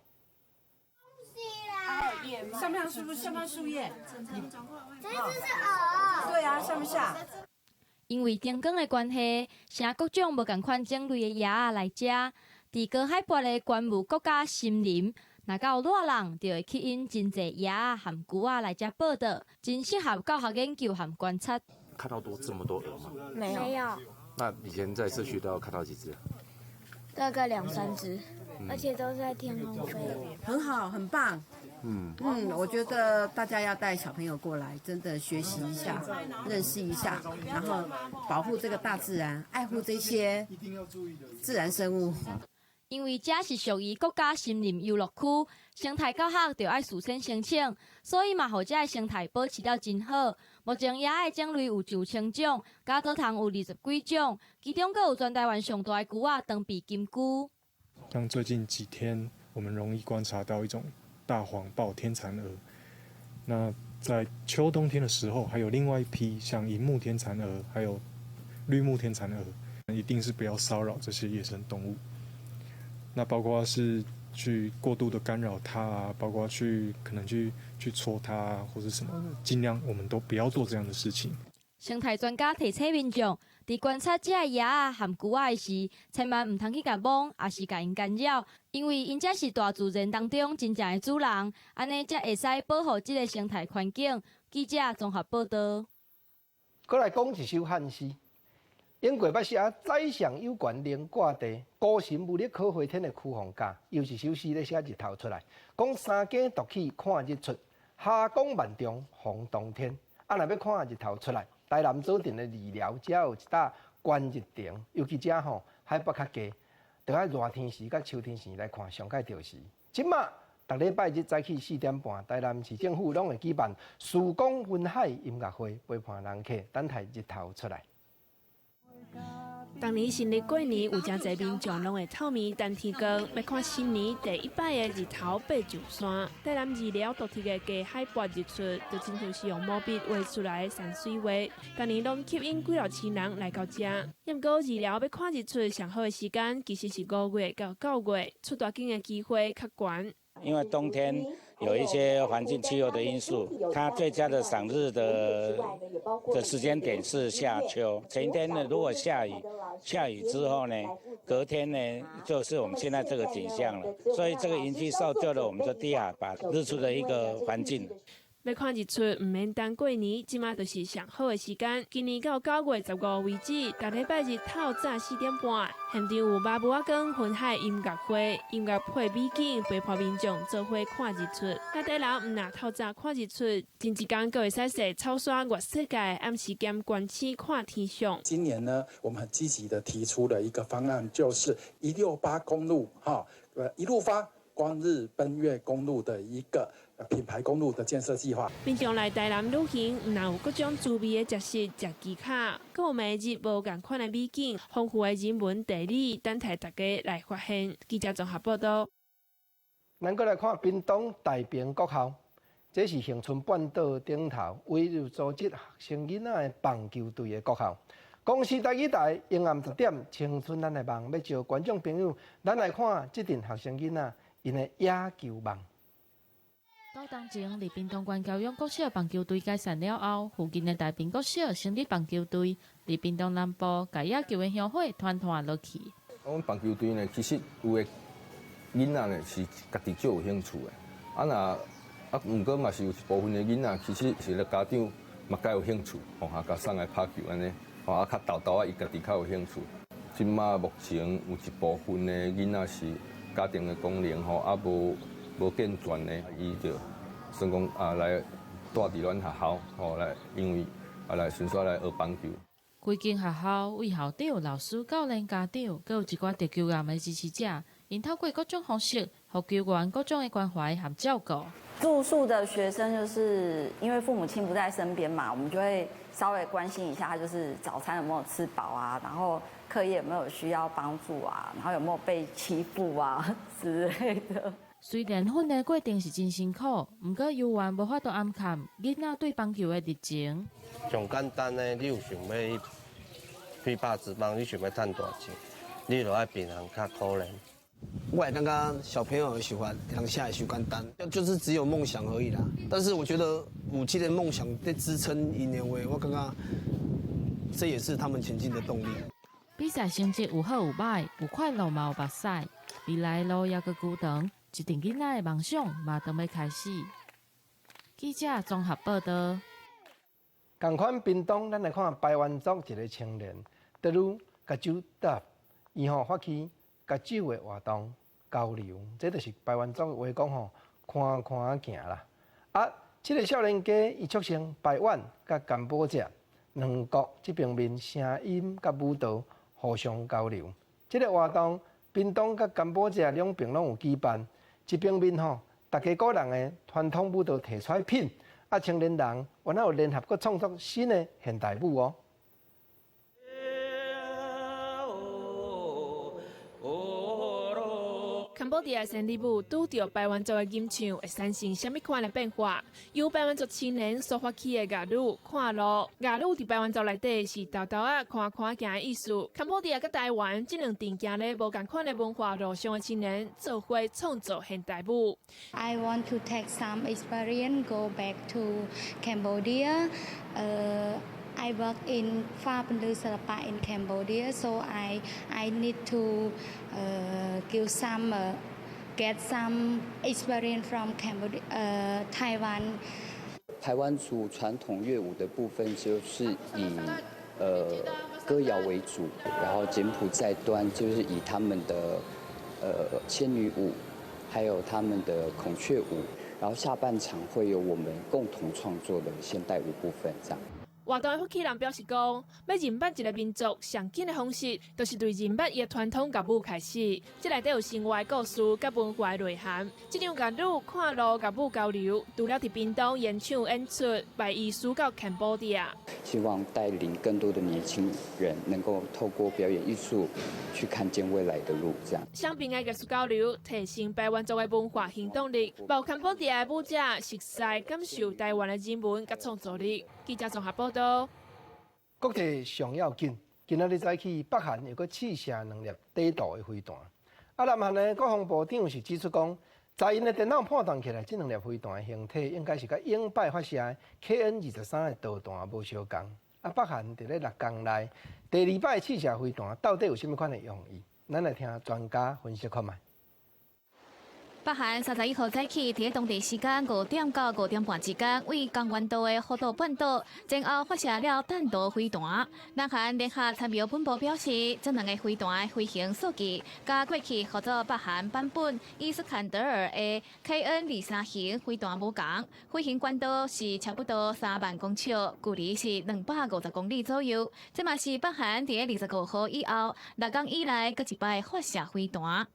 上面是不是下面树叶？这只是鹅。对啊，像不像？因为天光的关系，像各种无共款种类的叶仔来食。伫高海拔的关雾国家森林，若到热人，就会吸引真侪叶仔含菇仔来遮报道，真适合教学研究和观察。看到这么多鹅吗？没有。那以前在社区都要看到几只？大概2、3只，而且都是在天空飞。很好，很棒。我觉得大家要带小朋友过来，真的学习一下，认识一下，然后保护这个大自然，爱护这些自然生物。因为这是属于国家森林游乐区，生态教学就要事先申请，所以嘛，互这生态保持了真好。目前野的种类有9000种，加果虫有20几种，其中阁有全台湾上大的菇仔长鼻金菇。像最近几天，我们容易观察到一种大黄抱天蚕蛾。那在秋冬天的时候，还有另外一批像银目天蚕蛾，还有绿目天蚕蛾，一定是不要骚扰这些野生动物。那包括是去过度的干扰它啊，包括可能去戳它啊，或是什么的，尽量我们都不要做这样的事情。生态专家提醒民众，在观察这叶仔含菇仔时，千万唔通去甲摸，也是甲因干扰，因为因这是大自然当中真正的主人，安尼才会使保护这个生态环境。记者综合报道。过来讲一首汉诗。英国要写宰相有权能挂地，孤神无力可回天的屈皇家，又一首诗咧写日头出来，讲三更独起看日出，夏光万丈红冬天。若要看日头出来，台南左镇的二寮只有一搭观日亭，尤其遮海拔较低，就爱热天时甲秋天时来看上界着时。即马逐礼拜日早起4点半，台南市政府拢会举办曙光云海音乐会，陪伴人客等待日头出来。当年新历过年，有真侪民众拢会透暝等天光，要看新年第一摆的日头爬上山。台南二寮独特的低海拔日出，就亲像是用毛笔画出来的山水画。当年拢吸引几落千人来到这。不过二寮要看日出上好的时间，其实是5月到9月，出大景的机会较悬。因为冬天有一些环境气候的因素，它最佳的赏日的时间点是夏秋。前一天呢，如果下雨之后呢，隔天呢就是我们现在这个景象了。所以这个营区造就了我们这低海拔日出的一个环境。要看日出，唔免等过年，即马就是上好的时间。今年到9月15为止，逐礼拜日透早4点半，现场有马布仔港云海音乐会，音乐配美景，陪伴民众做伙看日出。那台人唔若透早看日出，前一天ก็會使踅草山月世界，暗时兼观星看天象。今年呢，我们很积极的提出了一个方案，就是168公路一路发光日奔月公路的一个品牌公路的建设计划。民众来台南旅行，唔但有各种滋味的食食、食鸡卡，更有每日无共款的美景、丰富的人文地理，等待大家来发现。记者综合报道。咱过来看屏东大平国校，这是恒春半岛顶头唯一组织学生囡仔的棒球队的国校。公司第一台阴暗10点，青春咱的梦，要招观众朋友，咱来看这阵学生囡仔因的野球梦。到当前，离屏东县高勇国小棒球队解散了后，附近的大平国小成立棒球队，离屏东南部甲野球的协会团落去。我们棒球队呢，其实有的囡仔呢是家己就有兴趣的，不过嘛是有一部分的囡仔其实是咧家长嘛较有兴趣，甲送来拍球安尼，较豆豆伊家己较有兴趣。即马目前有一部分的囡仔是家庭的功能无健全的，伊就算讲来住伫咱学校，来因为来纯粹来学棒球。规间学校为校长、老师、教练、家长，佮有一寡特球员的支持者，因透过各种方式，互球员各种的关怀和照顾。住宿的学生就是因为父母亲不在身边嘛，我们就会稍微关心一下，他就是早餐有没有吃饱啊，然后课业有没有需要帮助啊，然后有没有被欺负啊之类的。虽然训练过程是真辛苦，不过游员无法度暗藏囡仔对棒球的热情。上简单的，你有想要去打职棒，你想要赚大钱，你就要平衡较可怜。我也刚刚小朋友喜欢，当下也喜欢单，就是只有梦想而已啦。但是我觉得武器的梦想在支撑一年为，我刚刚这也是他们前进的动力。比赛成绩有好有歹，有快乐嘛有目屎，未来路也阁久长，一定囡仔的梦想嘛都要开始。记者综合报道。同款屏东，咱来看排湾族一个青年，德鲁甲酒搭，伊发起甲酒的活动交流，这就是排湾族话讲看看行啦。这个少年家伊促成排湾甲甘保者两国这边面声音甲舞蹈互相交流。这个活动，屏东甲甘保者两边拢有举办，这边面大家个人的传统舞蹈提出来品。青年人原来有联合，佮创作新的现代舞哦。柬埔寨的生理舞拄着排湾族的吟唱，会产生什么款的变化？由排湾族青年所发起的雅鲁看路，雅鲁伫排湾族内底是豆豆啊看看行的意思。柬埔寨佮台湾这两地行咧无共款的文化路上的青年，做伙创作现代舞。I want to take some experience, go back to Cambodia. I work in Phra Pandu Salapa in Cambodia, so I need to give some get some experience from Cambodia, Taiwan. 台湾族传统乐舞的部分就是以歌谣为主，然后柬埔寨端就是以他们的仙女舞，还有他们的孔雀舞，然后下半场会有我们共同创作的现代舞部分这样。活动的发起人表示讲，要认捌一个民族上紧的方式，就是对认捌伊的传统乐舞开始。这内底有生活的故事甲文化的内涵。这场乐舞看路乐舞交流，除了伫屏东演唱演出，把艺术到柬埔寨。希望带领更多的年轻人能够透过表演艺术去看见未来的路，这样。双边的艺术交流，提升排湾族的文化行动力，包柬埔寨的舞者熟悉感受台湾的人文甲创作力。记者综合报道。国际上要紧，今仔日早起，北韩有个试射2粒低度的飞弹。南韩的国防部长是指出讲，在因的电脑判断起来，这2粒飞弹的形体应该是甲英拜发射的 KN-23的导弹无相共。北韩伫咧6天内第2摆试射飞弹，到底有甚么款的用意？咱来听专家分析看卖。北韩31号早起，伫当地时间5点到5点半之间，为江原道的河道半岛前后发射了弹道飞弹。南韩联合参谋本部表示，这2个飞弹的飞行数据，甲过去合作北韩版本伊斯坎德尔的 KN-23型飞弹无共，飞行高度是差不多3万公尺，距离是250公里左右。这嘛是北韓伫25號以後6天以來各一擺發射飛彈。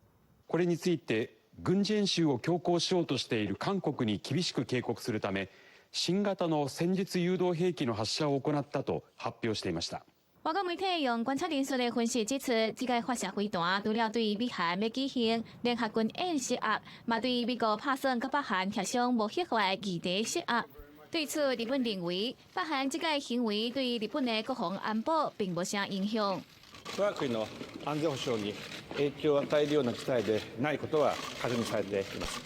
これについて軍事演習を強行しようとしている韓国に厳しく警告するため、新型の戦術誘導兵器の発射を行ったと発表していました。外国媒体用观察人数的分析指出，这个发射飞弹除了对美韩要举行联合军演施压，嘛对美国打算甲北韩协商无核化议题施压。对此，日本认为北韩这个行为对日本的国防安保并无啥影響。我が国の安全保障に影響を与えるような事態でないことは確認されています。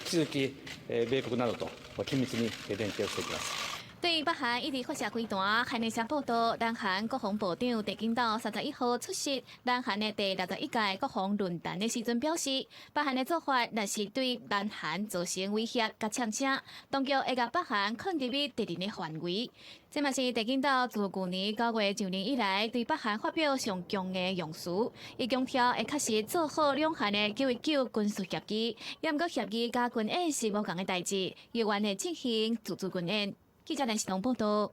引き続き米国などと緊密に連携をしていきます。对对北韩一直发射飞弹，韩联社报道，南韩国防部长郑景道31号出席南韩的第61届国防论坛的时阵表示，北韩的做法若是对南韩造成威胁甲呛声，当局会甲北韩控制于特定的范围。这嘛是郑景道自去年9月就任以来对北韩发表上强的用词，伊强调会确实做好两韩的919军事协议，也毋过协议甲军演是无共的代志，有关会进行自主军演。记者林世彤报道。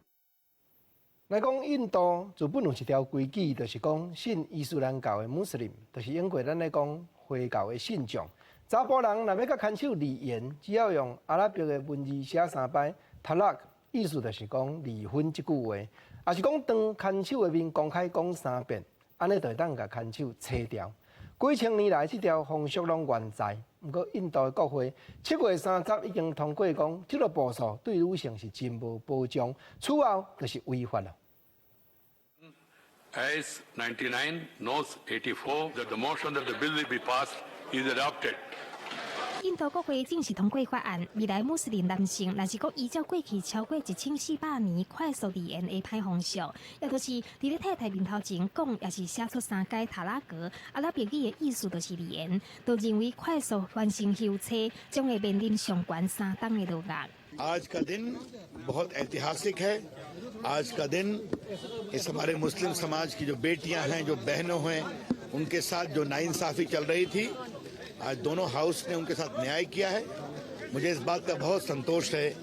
来讲，印度自本有一条规矩，就是讲信伊斯兰教的穆斯林，就是英国咱咧讲回教的信众。查甫人若要甲牵手离言，只要用阿拉伯的文字写3摆 talaq， 意思就是讲离婚这句话，也是讲当牵手的面公开讲3遍，安尼就会当甲牵手切掉。几千年来，这条风俗拢原在。不过，印度的国会7月30已经通过讲，这个步数对女性是真无保障，此后就是违法了。As 99 noes 84 that the motion that the bill will be passed is adopted. 印度国会正式通过法案，未来穆斯林男性若是讲依照过去超过1400年快速离言的歹风俗，也就是伫咧太太面头前讲，也是写出3解塔拉格，阿拉伯语的意思就是离言，都认为快速完成休车将会面临上悬3档的落押。आज का दिन बहुत ऐतिहासिक है। आज का दिन इस हमारे मुस्लिम समाज की जो बेटियां हैं, जो बहनों हैं, उनके साथ जो नाइंसाफी चल रही थी, आज दोनों हाउस ने उनके साथ न्याय किया है। मुझे इस बात का बहुत संतोष है।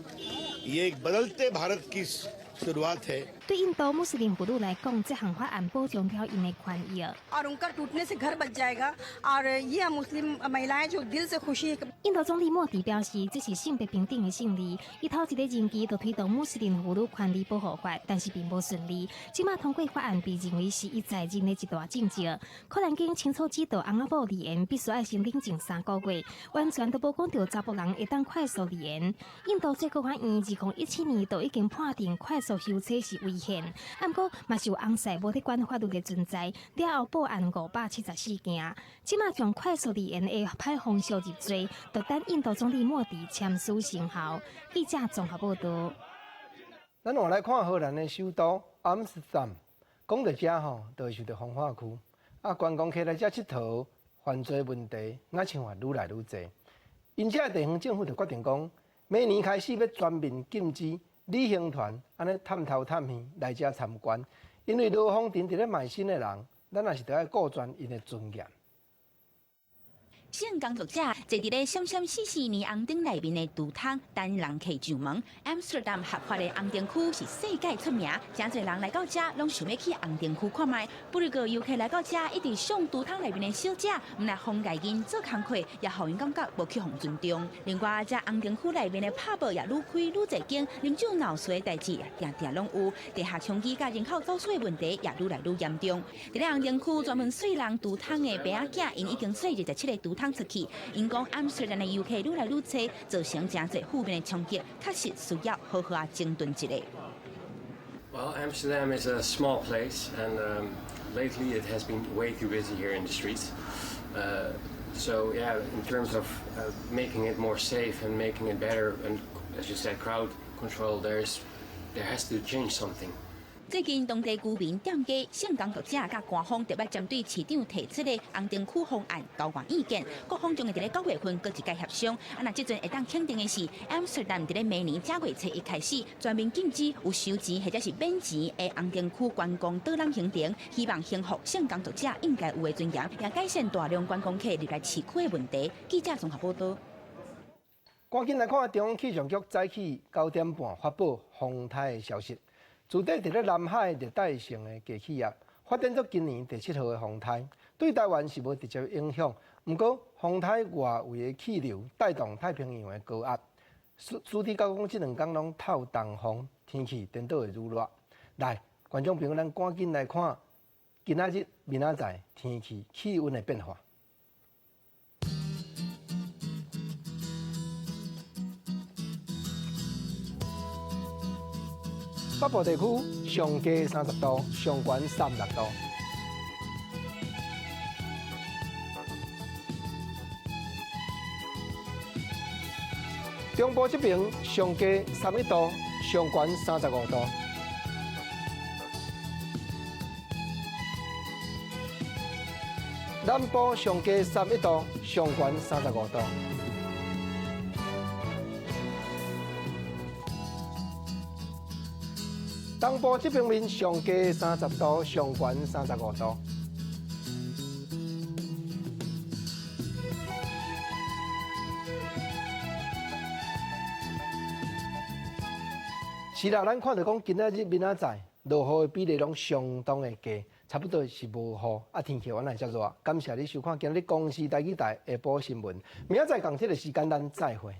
ये एक बदलते भारत की शुरुआत है। 对印度穆斯林妇女来讲，这项法案保障了因的权益。और उनका टूटने से घर बच जाएगा और ये मुस्लिम महिलाएं जो दिल से खुशी।印度总理莫迪表示，这是性别平等的胜利。伊头一个任期就推动穆斯林妇女权利保护法，但是并不顺利。即马通过法案被认为是伊在任的一大政绩。可能经清楚指导翁仔某离言必须要先冷静3个月，完全都无讲到查甫人会当快速离言。印度最高法院2017年就已经判定快速休车是违宪，不过嘛是有红色无得管法律的存在。了后报案574件，即马将快速离言的歹风俗入罪，就等印度总理莫迪签署生效。记者综合报道。咱换来看荷兰的首都阿姆斯特丹，讲到这吼，就会想到风化区。观光客来这佚佗，犯罪问题那像话愈来愈侪。因此，地方政府就决定讲，明年开始要全面禁止旅行团安尼探头探尾来这参观，因为罗风镇伫咧卖身的人，咱也是得爱顾全因的尊严。性工作者坐伫咧闪闪四年红灯内面的赌场等人客上门。阿姆斯特丹合法的红灯区是世界出名，真侪人来到这拢想要去红灯区看卖。不过游客来到这一直上赌场内面的小姐，唔来封界因做工课，也互因感觉无去互尊重。另外，这红灯区内面的拍报也愈开愈侪间，饮酒闹事的代志也定定拢有。地下枪击甲人口走私的问题也愈来愈严重。伫咧红灯区专门睡人赌场的白仔囝，因已经睡27个赌场出去。因讲阿姆斯特丹的游客愈来愈多，造成真侪负面的冲击，确实需要好好啊整顿一下。Well, Amsterdam is a small place, and lately it has been way too busy here in the streets. So yeah, in terms of making it more safe and making it better, and as you said, crowd control, there has to change something. 最近当地居民店家、性工作者甲官方特别针对市长提出的红灯区方案交换意见，各方将会伫咧9月份各一届协商。那即阵会当肯定的是，阿姆斯特丹伫咧明年正月初一开始，全面禁止有收钱或者是免钱的红灯区观光导览行程，希望幸福性工作者应该有的尊严，也改善大量观光客入来市区的问题。记者综合报道。赶紧来看中央气象局早起9点半发布风台的消息。自地伫咧南海热带性的低气压发展出今年第7号的风台，对台湾是无直接影响。不过，风台外围的气流带动太平洋的高压，苏堤高讲这2天拢透东风，天气颠倒会愈热。来，观众朋友，咱赶紧来看今仔日、明仔载天气气温的变化。北部地区上低30度，上悬36度。中部这边上低31度，上悬35度。南部上低31度，上悬35度。东部这平面上低30度，上悬35度。是啦，咱看到讲今仔日明仔载落雨的比例拢相当的低，差不多是无雨啊。天气原来遮热，感谢你收看今日公视台语台下晡新闻，明仔载同这个时间咱再会。